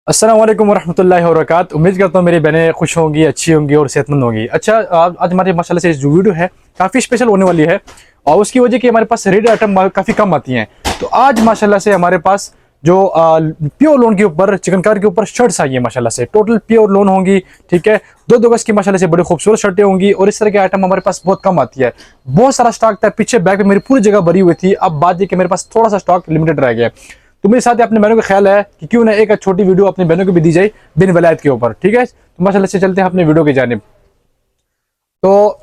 अस्सलाम वालेकुम वरहमतुल्लाहि वबरकातुहू। उम्मीद करता हूँ मेरी बहनें खुश होंगी, अच्छी होंगी और सेहतमंद होंगी। अच्छा, आज हमारे माशाल्लाह से जो वीडियो है काफ़ी स्पेशल होने वाली है और उसकी वजह कि हमारे पास रेडी आइटम काफ़ी कम आती हैं। तो आज माशाल्लाह से हमारे पास जो प्योर लोन के ऊपर चिकनकारी के ऊपर शर्ट्स आई है माशाल्लाह से, टोटल प्योर लोन होंगी। ठीक है, दो गज की माशाल्लाह से बड़ी खूबसूरत शर्टें होंगी और इस तरह के आइटम हमारे पास बहुत कम आती है। बहुत सारा स्टॉक था, पीछे बैग में मेरी पूरी जगह भरी हुई थी। अब बात ये कि मेरे पास थोड़ा सा स्टॉक लिमिटेड रह गया। तो मेरे साथ अपने बहनों का ख्याल है कि क्यों ना एक छोटी वीडियो अपनी बहनों को भी दी जाए बिन वलायत के ऊपर। ठीक है, तो माशाल्लाह से चलते हैं अपने वीडियो की जानिब। तो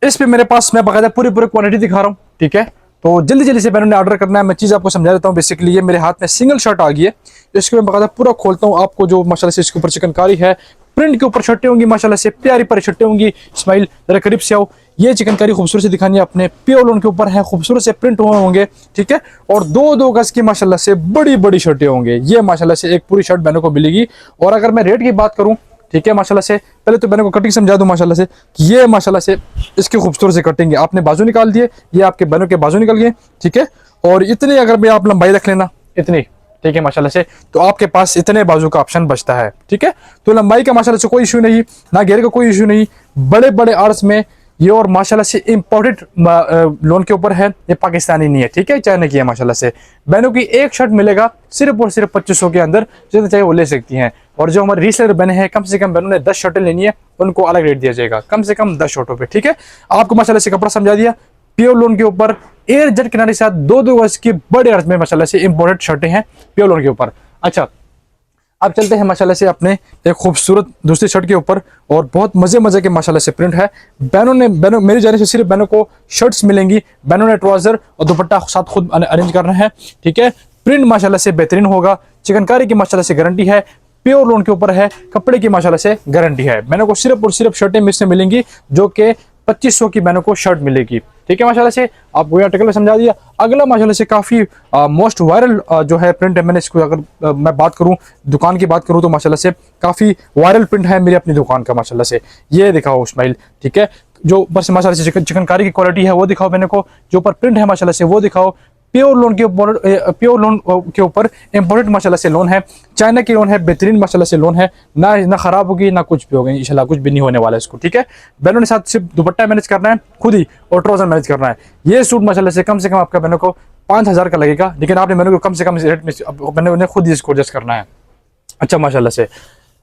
इस पे मेरे पास मैं बाकायदा पूरी पूरी क्वांटिटी दिखा रहा हूँ। ठीक है, तो जल्दी जल्दी से बहनों ने ऑर्डर करना है। मैं चीज़ आपको समझा देता हूँ। बेसिकली ये मेरे हाथ में सिंगल शर्ट आ गई है, इसको मैं बाकायदा पूरा खोलता हूँ आपको। जो माशाल्लाह से इसके ऊपर चिकनकारी है, प्रिंट के ऊपर शर्टें होंगी माशाल्लाह से, प्यारी प्यारी शर्टें होंगी। इस्माइल जरा करीब से आओ। ये चिकनकारी खूबसूरत से दिखानी है अपने, प्योर लोन के ऊपर है, खूबसूरत से प्रिंट हुए होंगे। ठीक है, और दो गज की माशाल्लाह से बड़ी बड़ी शर्टें होंगे। ये माशाल्लाह से एक पूरी शर्ट बहनों को मिलेगी। और अगर मैं रेट की बात करूं, ठीक है, माशाल्लाह से पहले तो बहनों को कटिंग समझा दूं माशाल्लाह से कि ये माशाल्लाह से इसकी खूबसूरत से कटिंग है। आपने बाजू निकाल दिए, ये आपके बहनों के बाजू निकल गए। ठीक है, और इतनी अगर भी आप लंबाई रख लेना इतनी, ठीक है माशाल्लाह से, तो आपके पास इतने बाजू का ऑप्शन बचता है। ठीक है, तो लंबाई का माशाल्लाह से कोई इशू नहीं, ना घेरे का कोई इशू नहीं। बड़े बड़े आर्स में ये, और माशाल्लाह से इंपोर्टेड लोन के ऊपर है, ये पाकिस्तानी नहीं है। ठीक है, चाइना की है माशाल्लाह से। बहनों की एक शर्ट मिलेगा सिर्फ और सिर्फ 2500 के अंदर, जितना चाहिए वो ले सकती हैं। और जो हमारे रीसेलर बने हैं, कम से कम बहनों ने 10 शर्टें लेनी है, उनको अलग रेट दिया जाएगा, कम से कम 10 शर्टों पे। ठीक है, आपको माशाल्लाह से कपड़ा समझा दिया। प्योर लोन के ऊपर एयर जेट किनारे के साथ दो गज की बड़े अर्ज में माशाल्लाह से इंपोर्टेड शर्टें हैं प्योर लोन के ऊपर। अच्छा, अब चलते हैं माशाल्लाह से अपने एक खूबसूरत दूसरी शर्ट के ऊपर, और बहुत मजे मजे के माशाल्लाह से प्रिंट है। बहनों मेरी जाने से सिर्फ बहनों को शर्ट्स मिलेंगी, बहनों ने ट्राउजर और दुपट्टा साथ खुद अरेंज करना है। ठीक है, प्रिंट माशाल्लाह से बेहतरीन होगा, चिकनकारी की माशाल्लाह से गारंटी है, प्योर लोन के ऊपर है, कपड़े की माशाल्लाह से गारंटी है। बहनों को सिर्फ और सिर्फ शर्टें मिल से मिलेंगी, जो कि 2500 की बहनों को शर्ट मिलेगी। ठीक है, माशाल्लाह से आपको ये आर्टिकल में समझा दिया। अगला माशाल्लाह से काफ़ी मोस्ट वायरल जो है प्रिंट है। मैंने इसको अगर मैं बात करूं, दुकान की बात करूं, तो माशाल्लाह से काफ़ी वायरल प्रिंट है मेरी अपनी दुकान का माशाल्लाह से। ये दिखाओ इस्माइल। ठीक है, जो ऊपर से माशाल्लाह से चिकनकारी की क्वालिटी है वो दिखाओ बहनों को, जो ऊपर प्रिंट है माशाल्लाह से वो दिखाओ। प्योर लोन के ऊपर इंपोर्टेड माशाल्लाह से लोन है, चाइना की लोन है, बेहतरीन माशाल्लाह से लोन है। ना खराब होगी ना कुछ भी होगा, इंशाल्लाह कुछ भी नहीं होने वाला इसको। ठीक है, बहनों ने साथ सिर्फ दुपट्टा मैनेज करना है खुद ही, और ट्राउजर मैनेज करना है। ये सूट माशाल्लाह से कम आपका बहनों को 5000 का लगेगा, लेकिन आपने बहनों को कम से कम रेट में बहनों खुद ही इसको एडजस्ट करना है। अच्छा, माशाल्लाह से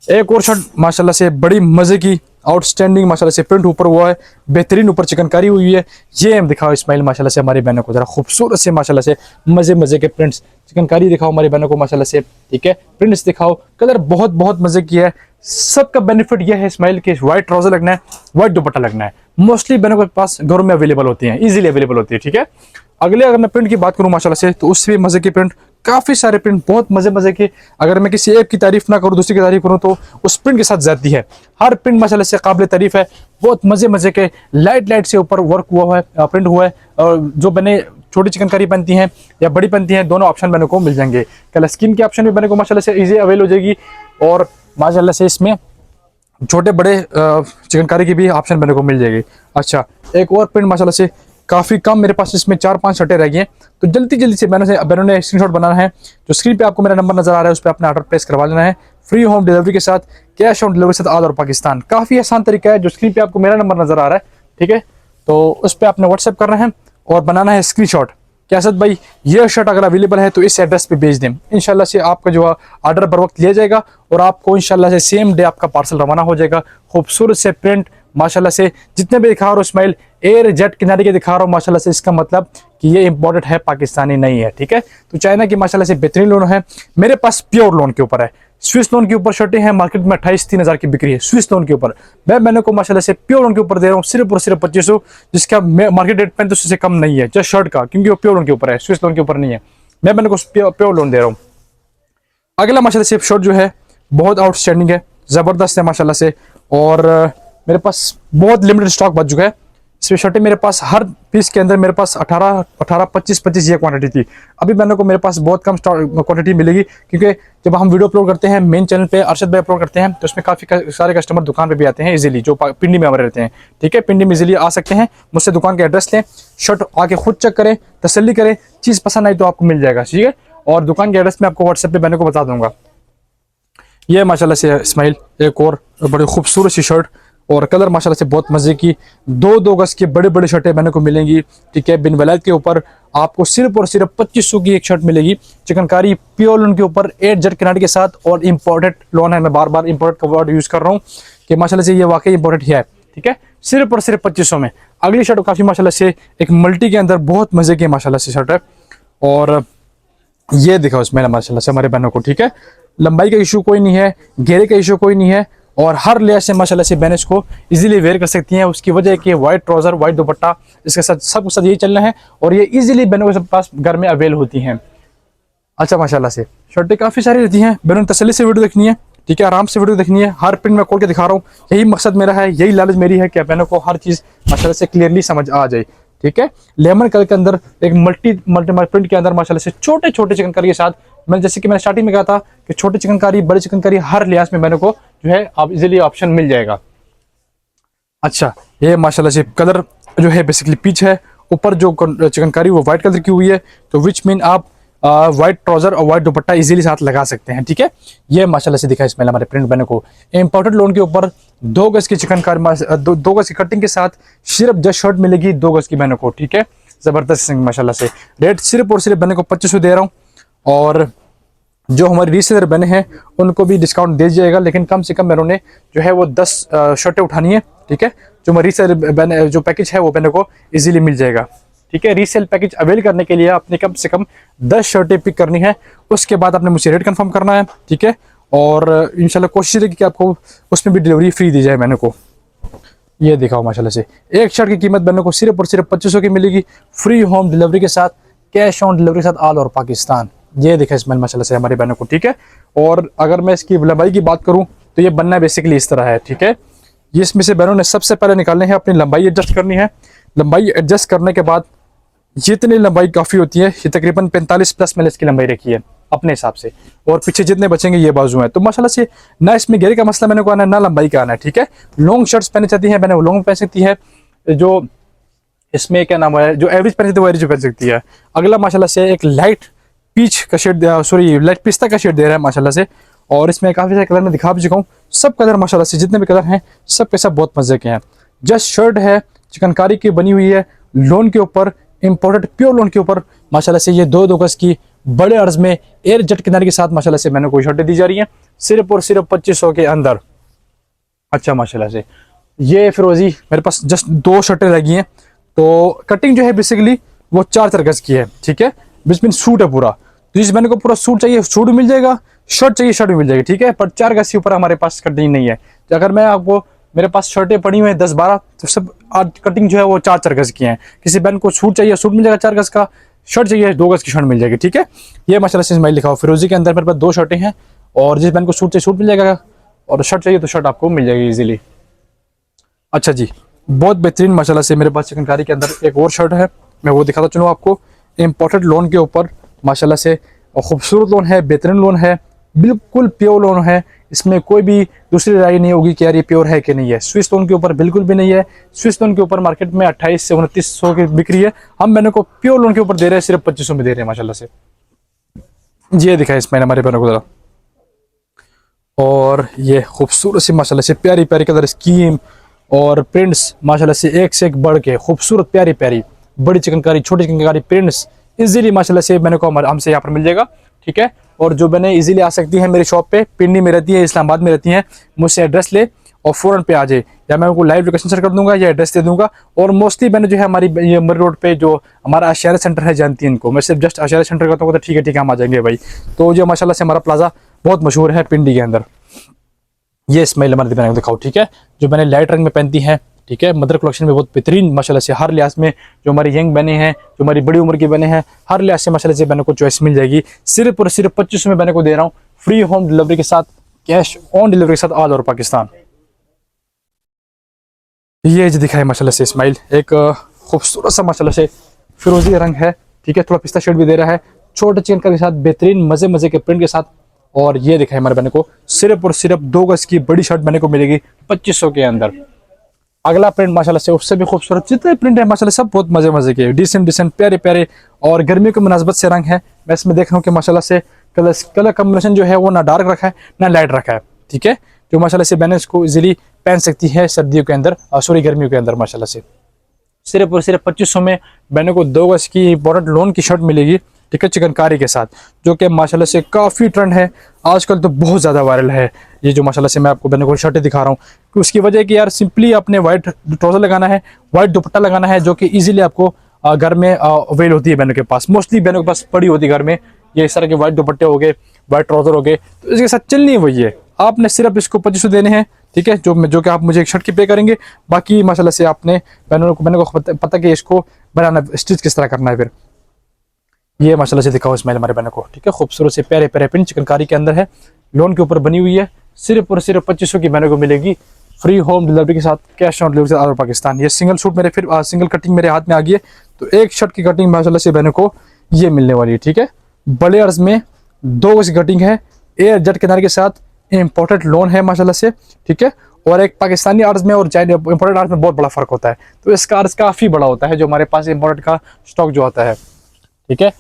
एक और शर्ट माशाल्लाह से बड़ी मजे की आउटस्टैंडिंग माशाल्लाह से प्रिंट ऊपर हुआ है, बेहतरीन ऊपर चिकनकारी हुई है। ये हम दिखाओ इस्माइल माशाल्लाह से हमारी बहनों को, जरा खूबसूरत से माशाल्लाह से मजे मजे के प्रिंट्स, चिकनकारी दिखाओ हमारी बहनों को माशाल्लाह से। ठीक है, प्रिंट्स दिखाओ, कलर बहुत बहुत मजे की है। सबका बेनिफिट यह है इस्माइल के व्हाइट ट्राउजर लगना है, व्हाइट दुपट्टा लगना है। मोस्टली बहनों के पास घरों में अवेलेबल होती हैं, इजीली अवेलेबल होती है। ठीक है, अगले अगर मैं प्रिंट की बात करूं माशाल्लाह से, तो उससे भी मजे की प्रिंट, काफी सारे प्रिंट बहुत मजे के। अगर मैं किसी एक की तारीफ ना करूं, दूसरी की तारीफ करूं, तो उस प्रिंट के साथ जाती है। हर प्रिंट माशाल्लाह से काबिल तारीफ है, बहुत मजे के लाइट से ऊपर वर्क हुआ है, प्रिंट हुआ है। और जो बने छोटी चिकनकारी बनती हैं या बड़ी बनती हैं, दोनों ऑप्शन बने को मिल जाएंगे। कलर स्किन के ऑप्शन भी बने को माशाल्लाह से इजी अवेल हो जाएगी, और माशाल्लाह से इसमें छोटे बड़े चिकनकारी की भी ऑप्शन बने को मिल जाएगी। अच्छा, एक और प्रिंट माशाल्लाह से काफ़ी कम, मेरे पास इसमें 4-5 शर्टें रह गई हैं, तो जल्दी से बहनों ने स्क्रीनशॉट बनाना है। जो स्क्रीन पे आपको मेरा नंबर नजर आ रहा है, उस पर अपना ऑर्डर प्लेस करवा लेना है, फ्री होम डिलीवरी के साथ, कैश ऑन डिलीवरी के साथ ऑल ओवर पाकिस्तान। काफ़ी आसान तरीका है। जो स्क्रीन पे आपको मेरा नंबर नजर आ रहा है, ठीक है, तो उस पर आपने व्हाट्सएप करना है और बनाना है स्क्रीनशॉट कि असद भाई ये शर्ट अगर अवेलेबल है तो इस एड्रेस पे भेज दें। इंशाल्लाह से आपका जो ऑर्डर बर वक्त लिया जाएगा, और आपको इंशाल्लाह से सेम डे आपका पार्सल रवाना हो जाएगा। खूबसूरत से प्रिंट माशाल्लाह से, जितने भी दिखा रहा हूँ इस्माइल एयर जेट किनारे के दिखा रहा हूँ माशाल्लाह से, इसका मतलब कि ये इंपोर्टेड है, पाकिस्तानी नहीं है। ठीक है, तो चाइना की माशाल्लाह से बेहतरीन लोन है। मेरे पास प्योर लोन के ऊपर है, स्विस लोन के ऊपर शर्टें हैं, मार्केट में 28-3000 की बिक्री है स्विस लोन के ऊपर। मैंने को माशाल्लाह से प्योर लोन के ऊपर दे रहा हूँ सिर्फ और सिर्फ 2500, जिसका मार्केट रेट 3500 से कम नहीं है जस्ट शर्ट का, क्योंकि वो प्योर लोन के ऊपर है, स्विस लोन के ऊपर नहीं है। मैंने को प्योर लोन दे रहा हूँ। अगला माशाल्लाह से शर्ट जो है बहुत आउटस्टैंडिंग है, जबरदस्त है माशाल्लाह से, और मेरे पास बहुत लिमिटेड स्टॉक बच चुका है। इसमें शर्टें मेरे पास हर पीस के अंदर मेरे पास 18 25 ये क्वांटिटी थी। अभी मैंने को मेरे पास बहुत कम क्वांटिटी मिलेगी, क्योंकि जब हम वीडियो अपलोड करते हैं मेन चैनल पे, अरशद भाई अपलोड करते हैं, तो उसमें काफ़ी सारे कस्टमर दुकान पे भी आते हैं इजीली, जो पिंडी में हमारे रहते हैं। ठीक है, पिंडी में इजीली आ सकते हैं, मुझसे दुकान का एड्रेस लें, शर्ट आके खुद चेक करें, तसल्ली करें, चीज़ पसंद आई तो आपको मिल जाएगा। ठीक है, और दुकान के एड्रेस में आपको व्हाट्सएप पे मैंने को बता दूंगा। ये माशाल्लाह से इस्माइल एक और बड़ी खूबसूरत सी शर्ट, और कलर माशाल्लाह से बहुत मजे की। 2-2 गज की बड़े बड़े शर्टें मैंने को मिलेंगी, ठीक है। बिन वलायत के ऊपर आपको सिर्फ और सिर्फ 2500 की एक शर्ट मिलेगी। चिकनकारी प्योर लोन के ऊपर 8 जट किनारे के साथ, और इम्पोर्टेड लोन है। मैं बार बार इम्पोर्टेड का वर्ड यूज कर रहा हूँ कि माशाल्लाह से ये वाकई इम्पोर्टेड है, ठीक है। सिर्फ और सिर्फ 2500 में। अगली शर्ट काफी माशाल्लाह से एक मल्टी के अंदर बहुत मजे की माशाल्लाह से शर्ट है, और ये दिखाओ इसमें माशाल्लाह से हमारे बहनों को, ठीक है। लंबाई का इशू कोई नहीं है, घेरे का इशू कोई नहीं है, और हर लिहाज से माशाल्लाह से बहनें इसको इजीली वेयर कर सकती हैं। उसकी वजह है कि वाइट ट्राउजर, वाइट दुपट्टा, इसके साथ सबके साथ यही चलना है, और ये इजीली बहनों के पास घर में अवेल होती हैं। अच्छा माशाल्लाह से शर्टें काफ़ी सारी रहती हैं। बहनों ने तसल्ली से वीडियो देखनी है, ठीक है, आराम से वीडियो देखनी है। हर प्रिंट में खोल के दिखा रहा हूँ, यही मकसद मेरा है, यही लालच मेरी है कि बहनों को हर चीज़ माशाल्लाह से क्लियरली समझ आ जाए, ठीक है। लेमन कलर के अंदर एक मल्टी प्रिंट के अंदर माशाल्लाह से छोटे छोटे चिकनकारी के साथ, मैंने जैसे कि मैंने स्टार्टिंग में कहा था कि छोटे चिकनकारी बड़े चिकनकारी हर लिहाज में मैंने को जो है आप इजीली ऑप्शन मिल जाएगा। अच्छा, ये माशाल्लाह से कलर जो है बेसिकली पीच है, ऊपर जो चिकनकारी वो व्हाइट कलर की हुई है, तो विच मीन आप व्हाइट ट्राउजर और व्हाइट दुपट्टा इजीली साथ लगा सकते हैं, ठीक है। ये माशाल्लाह से दिखा इसमें हमारे प्रिंट बने को इंपोर्टेड लोन के ऊपर 2 गज की चिकनकारी, 2 गज की कटिंग के साथ सिर्फ जस्ट शर्ट मिलेगी 2 गज की बहनों को, ठीक है। जबरदस्त माशाल्लाह से। रेट सिर्फ और सिर्फ बहनों को 2500 दे रहा हूँ, और जो हमारे रीसेलर बने हैं उनको भी डिस्काउंट दे जाएगा, लेकिन कम से कम मैंने उन्हें जो है वो 10 शर्टें उठानी है, ठीक है। जो हमारे रीसेलर जो पैकेज है वो मैंने को इजीली मिल जाएगा, ठीक है। रीसेल पैकेज अवेल करने के लिए आपने कम से कम 10 शर्टें पिक करनी है, उसके बाद आपने मुझे रेट कंफर्म करना है, ठीक है। और इंशाल्लाह कोशिश रहेगी कि आपको उसमें भी डिलीवरी फ्री दी जाए मैंने को। ये दिखाओ माशाल्लाह से एक शर्ट की कीमत बहनों को सिर्फ और सिर्फ 2500 की मिलेगी, फ्री होम डिलीवरी के साथ, कैश ऑन डिलीवरी के साथ ऑल ओवर पाकिस्तान। ये देखा इसमें माशाल्लाह से हमारी बहनों को, ठीक है। और अगर मैं इसकी लंबाई की बात करूं तो ये बनना बेसिकली इस तरह है, ठीक है। ये इसमें से बहनों ने सबसे पहले निकालने हैं, अपनी लंबाई एडजस्ट करनी है। लंबाई एडजस्ट करने के बाद जितनी लंबाई काफ़ी होती है, ये तकरीबन 45 प्लस मैंने इसकी लंबाई रखी है अपने हिसाब से, और पीछे जितने बचेंगे ये बाजू हैं। तो माशाल्लाह से ना इसमें घेरे का मसला मैंने को आना है, ना लंबाई का आना है, ठीक है। लॉन्ग शर्ट्स पहननी चाहती है मैंने वो लॉन्ग पहन सकती है, जो इसमें क्या नाम है जो एवरेज पहन सकती है वो एवरेज पहन सकती है। अगला माशाल्लाह से एक लाइट पीच का शेड, सॉरी लाइट पिस्ता का शेड दे रहा है माशाल्लाह से, और इसमें काफ़ी सारे कलर में दिखा भी चुका हूँ। सब कलर माशाल्लाह से जितने भी कलर हैं सब के सब बहुत मजे के हैं। जस्ट शर्ट है, चिकनकारी की बनी हुई है, लोन के ऊपर, इंपोर्टेड प्योर लोन के ऊपर माशाल्लाह से ये 2-2 गज की बड़े अर्ज में एयर जट किनारे के साथ माशाल्लाह से मैंने कोई शर्टें दी जा रही हैं सिर्फ और सिर्फ 2500 के अंदर। अच्छा माशाल्लाह से ये फिरोजी मेरे पास जस्ट 2 शर्टें लगी हैं, तो कटिंग जो है बेसिकली वो 4-4 गज की है, ठीक है। बीच में सूट है पूरा, तो इस मैंने को पूरा सूट चाहिए सूट भी मिल जाएगा, शर्ट चाहिए शर्ट भी मिल जाएगी, ठीक है। पर 4 गज के ऊपर हमारे पास कटिंग नहीं है। तो अगर मैं आपको, मेरे पास शर्टें पड़ी हुई हैं 10-12, तो सब आज कटिंग जो है वो 4-4 गज की हैं। किसी बहन को सूट चाहिए सूट मिल जाएगा 4 गज का, शर्ट चाहिए 2 गज की शर्ट मिल जाएगी, ठीक है। ये माशाल्लाह से इस्माइल लिखा हुआ फिरोजी के अंदर मेरे पास 2 शर्टें हैं, और जिस बहन को सूट चाहिए सूट मिल जाएगा, और शर्ट चाहिए तो शर्ट आपको मिल जाएगी इजीली। अच्छा जी, बहुत बेहतरीन माशाल्लाह से मेरे पास चिकनकारी के अंदर एक और शर्ट है, मैं वो दिखाता चलूँ आपको। इम्पोर्टेड लोन के ऊपर माशाल्लाह से खूबसूरत लोन है, बेहतरीन लोन है, बिल्कुल प्योर लोन है। इसमें कोई भी दूसरी राय नहीं होगी कि यार ये प्योर है कि नहीं है। स्विस लोन के ऊपर बिल्कुल भी नहीं है। स्विस लोन के ऊपर मार्केट में 28 से 2900 की बिक्री है, हम मैंने को प्योर लोन के ऊपर दे रहे हैं सिर्फ 2500 में दे रहे हैं माशाल्लाह से। ये दिखा इसमें हमारे बहनों को जरा, और ये खूबसूरत सी माशाल्लाह से प्यारी प्यारी कलर स्कीम और प्रिंट्स माशाल्लाह से एक से एक बढ़ के खूबसूरत प्यारी प्यारी बड़ी चिकनकारी छोटी चिकनकारी प्रिंट्स इजीली माशाल्लाह से मैंने को हमसे यहाँ पर मिल जाएगा, ठीक है। और जो बहनें इजीली आ सकती हैं मेरी शॉप पे, पिंडी में रहती है, इस्लामाबाद में रहती हैं, मुझसे एड्रेस ले और फ़ौरन पे आ जाए, या मैं उनको लाइव लोकेशन शेयर कर दूंगा या एड्रेस दे दूंगा। और मोस्टली मैंने जो है हमारी ये मरी रोड पे जो हमारा आशियारा सेंटर है जानती हैं इनको, मैं सिर्फ जस्ट आशियारा सेंटर करता हूँ तो ठीक है हम आ जाएंगे भाई। तो जो माशाल्लाह से हमारा प्लाजा बहुत मशहूर है पिंडी के अंदर। ये इस्माइल हमारे दीवाने को दिखाओ, ठीक है। जो मैंने लाइट रंग में पहनती हैं, ठीक है। मदर कलेक्शन में बहुत बेहतरीन माशाल्लाह से हर लिहाज में, जो हमारी यंग बने हैं, जो हमारी बड़ी उम्र की बने हैं, हर लिहाज से माशाल्लाह से बहनों को चॉइस मिल जाएगी। सिर्फ और सिर्फ 2500 में बहनों को दे रहा हूँ, फ्री होम डिलीवरी के साथ, कैश ऑन डिलीवरी के साथ ऑल ओवर पाकिस्तान। ये जो दिखाए माशाल्लाह से इस्माइल एक खूबसूरत सा माशाल्लाह से फिरोजी रंग है, ठीक है। थोड़ा पिस्ता शेड भी दे रहा है, छोटे चिकन के साथ बेहतरीन मजे मजे के प्रिंट के साथ। और ये दिखाए हमारे बहनों को सिर्फ और सिर्फ 2 गज की बड़ी शर्ट बहने को मिलेगी 2500 के अंदर। अगला प्रिंट माशाल्लाह से उससे भी खूबसूरत, जितने प्रिंट है माशाल्लाह सब बहुत मजे के डिसेंट प्यारे प्यारे और गर्मियों के मुनासबत से रंग है। मैं इसमें देख रहा हूँ कि माशाल्लाह से कलर कॉम्बिनेशन जो है वो ना डार्क रखा है ना लाइट रखा है, ठीक है, जो माशाल्लाह से बहनें इसको इजीली पहन सकती है सर्दियों के अंदर, सॉरी गर्मियों के अंदर माशाल्लाह से। सिर्फ और सिर्फ 2500 में बहनों को 2 गज की इंपॉर्टेंट लोन की शर्ट मिलेगी, ठीक है, चिकनकारी के साथ, जो कि माशाल्लाह से काफ़ी ट्रेंड है आजकल, तो बहुत ज़्यादा वायरल है ये जो माशाल्लाह से मैं आपको बहनों को शर्टें दिखा रहा हूँ। कि उसकी वजह है कि यार सिंपली आपने वाइट ट्राउज़र लगाना है, वाइट दुपट्टा लगाना है, जो कि ईजिली आपको घर में अवेल होती है बहनों के पास, मोस्टली बहनों के पास पड़ी होती है घर में, ये इस तरह के वाइट दुपट्टे हो गए, वाइट ट्राउज़र हो गए, तो इसके साथ चलनी वही है। आपने सिर्फ इसको 2500 देने हैं, ठीक है, जो कि आप मुझे एक शर्ट की पे करेंगे, बाकी माशाल्लाह से आपने बहनों को पता कि इसको बनाना स्टिच किस तरह करना है। फिर ये माशाल्लाह से दिखाओ इसमें हमारे बहनों को, ठीक है, खूबसूरत से प्यारे प्यारे प्रिंट चिकनकारी के अंदर है, लोन के ऊपर बनी हुई है, सिर्फ और सिर्फ 2500 की बहनों को मिलेगी, फ्री होम डिलीवरी के साथ, cash on delivery all over Pakistan. ये सिंगल सूट मेरे फिर सिंगल कटिंग मेरे हाथ में आ गई है, तो एक शर्ट की कटिंग माशाल्लाह से बहनों को ये मिलने वाली है, ठीक है, बड़े अर्ज में 2 गज की कटिंग है, एयर जेट किनारे के साथ, इंपॉर्टेंट लोन है माशाल्लाह से, ठीक है, और एक पाकिस्तानी अर्ज में और चाइना इंपोर्टेड अर्ज में बहुत बड़ा फर्क होता है, तो इसका अर्ज काफ़ी बड़ा होता है जो हमारे पास इंपोर्टेड का स्टॉक जो आता है, ठीक है।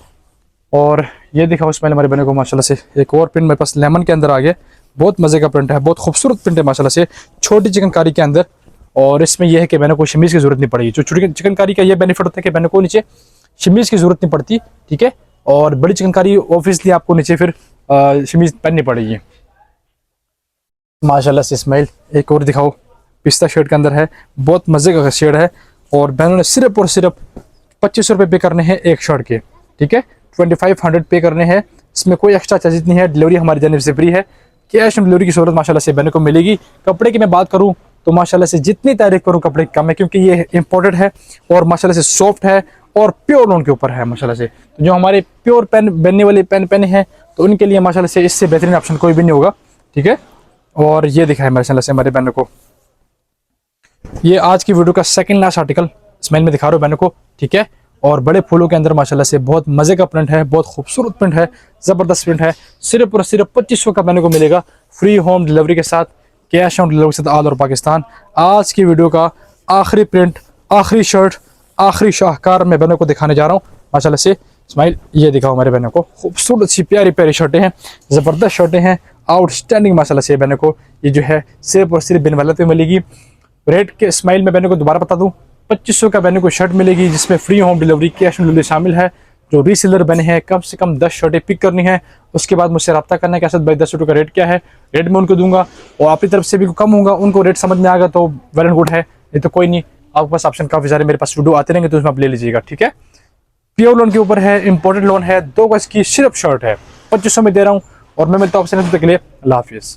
और ये दिखाओ इसमें हमारे बने को माशाल्लाह से एक और प्रिंट मेरे पास लेमन के अंदर आ गया, बहुत मज़े का प्रिंट है, बहुत खूबसूरत प्रिंट है माशाल्लाह से, छोटी चिकनकारी के अंदर। और इसमें यह है कि मैंने कोई शमीज़ की ज़रूरत नहीं पड़ेगी, जो छोटी चिकनकारी का ये बेनिफिट होता है कि मैंने को नीचे शमीज़ की ज़रूरत नहीं पड़ती, ठीक है, और बड़ी चिकनकारी ऑब्वियसली आपको नीचे फिर शमीज़ पहननी पड़ेगी माशाल्लाह से। इस्माइल एक और दिखाओ, पिस्ता शेड के अंदर है, बहुत मज़े का शेड है, और बहनों ने सिर्फ और सिर्फ 2500 रुपये पे करने हैं एक शर्ट के, ठीक है, 2500 पे करने हैं, इसमें कोई एक्स्ट्रा चार्जेस नहीं है, डिलीवरी हमारी जानिब से फ्री है, कैश ऑन डिलीवरी की सहूलत माशाल्लाह से बहनों को मिलेगी। कपड़े की मैं बात करूं तो माशाल्लाह से जितनी तारीफ करूं कपड़े की कम है, क्योंकि ये इंपोर्टेड है और माशाल्लाह से सॉफ्ट है और प्योर लोन के ऊपर है माशाल्लाह से। तो जो हमारे प्योर पेन बनने वाले पेन पहने हैं तो उनके लिए माशाल्लाह से इससे बेहतरीन ऑप्शन कोई भी नहीं होगा, ठीक है। और ये दिखा है माशाल्लाह से हमारे बहनों को, ये आज की वीडियो का सेकंड लास्ट आर्टिकल इस्माइल में दिखा रहा हूँ बहनों को, ठीक है, और बड़े फूलों के अंदर माशाल्लाह से बहुत मज़े का प्रिंट है, बहुत खूबसूरत प्रिंट है, ज़बरदस्त प्रिंट है, सिर्फ और सिर्फ 2500 का बहनों को मिलेगा, फ्री होम डिलीवरी के साथ, कैश ऑन डिलीवरी के साथ ऑल ओवर पाकिस्तान। आज की वीडियो का आखिरी प्रिंट, आखिरी शर्ट, आखिरी शाहकार मैं बहनों को दिखाने जा रहा हूँ माशाल्लाह से। इस्माइल ये दिखाओ हमारे बहनों को, खूबसूरत सी प्यारी प्यारी शर्टें हैं, ज़बरदस्त शर्टें हैं, आउटस्टैंडिंग माशाल्लाह से बहनों को ये जो है सिर्फ और सिर्फ बिन वालत में मिलेगी। रेट के इस्माइल में बहनों को दोबारा बता दूँ, 2500 का बहनों को शर्ट मिलेगी जिसमें free home delivery, cash on delivery शामिल है। जो रीसेलर बने हैं कम से कम 10 शर्टें पिक करनी है, उसके बाद मुझसे रब्ता करना है कि असद भाई 10 शर्टों का रेट क्या है, रेट मैं उनको दूंगा, और अपनी तरफ से भी कम होगा, उनको रेट समझ में आएगा तो वेल एंड गुड है, नहीं तो कोई नहीं, आपके पास ऑप्शन काफ़ी सारे मेरे पास वीडियो आते रहेंगे तो उसमें आप ले लीजिएगा, ठीक है। प्योर लोन के ऊपर है, इंपोर्टेड लोन है, 2 गज की सिर्फ शर्ट है, 2500 में दे रहा हूँ, और मैं मिलता हूँ आपसे तक के लिए अल्लाह हाफिज़।